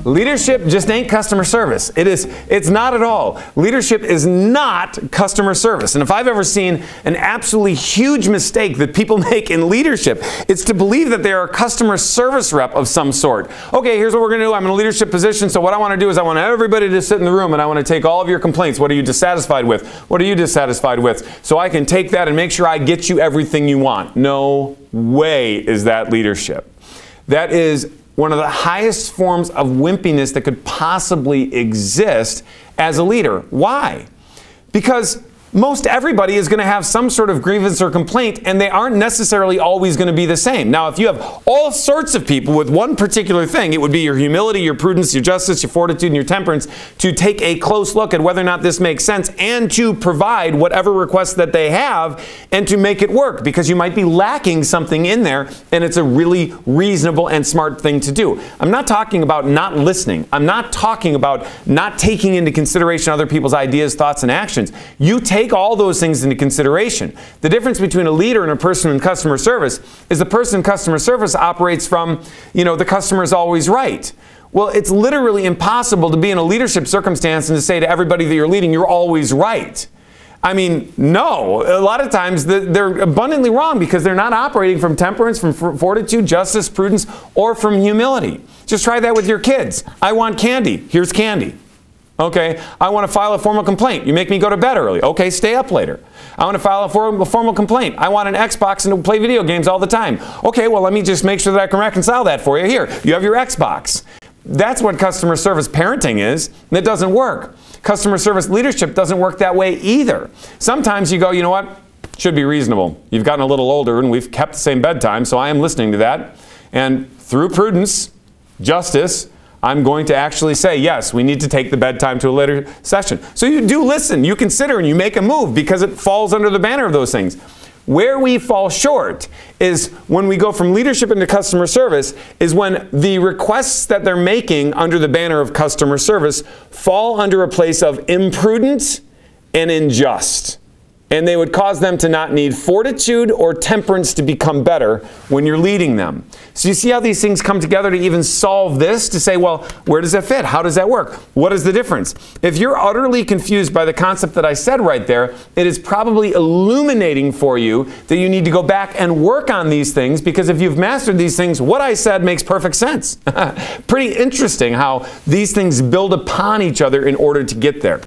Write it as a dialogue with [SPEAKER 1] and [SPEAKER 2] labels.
[SPEAKER 1] Leadership just ain't customer service. It's not at all. Leadership is not customer service. And if I've ever seen an absolutely huge mistake that people make in leadership, it's to believe that they are a customer service rep of some sort. Okay, here's what we're going to do. I'm in a leadership position, so what I want to do is I want everybody to sit in the room and I want to take all of your complaints. What are you dissatisfied with? What are you dissatisfied with? So I can take that and make sure I get you everything you want. No way is that leadership. That is one of the highest forms of wimpiness that could possibly exist as a leader. Why? Because most everybody is going to have some sort of grievance or complaint, and they aren't necessarily always going to be the same. Now, if you have all sorts of people with one particular thing, it would be your humility, your prudence, your justice, your fortitude, and your temperance, to take a close look at whether or not this makes sense and to provide whatever requests that they have and to make it work, because you might be lacking something in there, and it's a really reasonable and smart thing to do. I'm not talking about not listening. I'm not talking about not taking into consideration other people's ideas, thoughts, and actions. You take all those things into consideration. The difference between a leader and a person in customer service is the person in customer service operates from, the customer is always right. Well, it's literally impossible to be in a leadership circumstance and to say to everybody that you're leading, you're always right. I mean, no. A lot of times they're abundantly wrong because they're not operating from temperance, from fortitude, justice, prudence, or from humility. Just try that with your kids. I want candy. Here's candy. Okay, I want to file a formal complaint. You make me go to bed early. Okay, stay up later. I want to file a formal complaint. I want an Xbox and to play video games all the time. Okay, well, let me just make sure that I can reconcile that for you. Here, you have your Xbox. That's what customer service parenting is, and it doesn't work. Customer service leadership doesn't work that way either. Sometimes you go, you know what? Should be reasonable. You've gotten a little older, and we've kept the same bedtime, so I am listening to that. And through prudence, justice, I'm going to actually say, yes, we need to take the bedtime to a later session. So you do listen, you consider, and you make a move because it falls under the banner of those things. Where we fall short is when we go from leadership into customer service is when the requests that they're making under the banner of customer service fall under a place of imprudent and unjust. And they would cause them to not need fortitude or temperance to become better when you're leading them. So you see how these things come together to even solve this, to say, well, where does that fit? How does that work? What is the difference? If you're utterly confused by the concept that I said right there, it is probably illuminating for you that you need to go back and work on these things, because if you've mastered these things, what I said makes perfect sense. Pretty interesting how these things build upon each other in order to get there.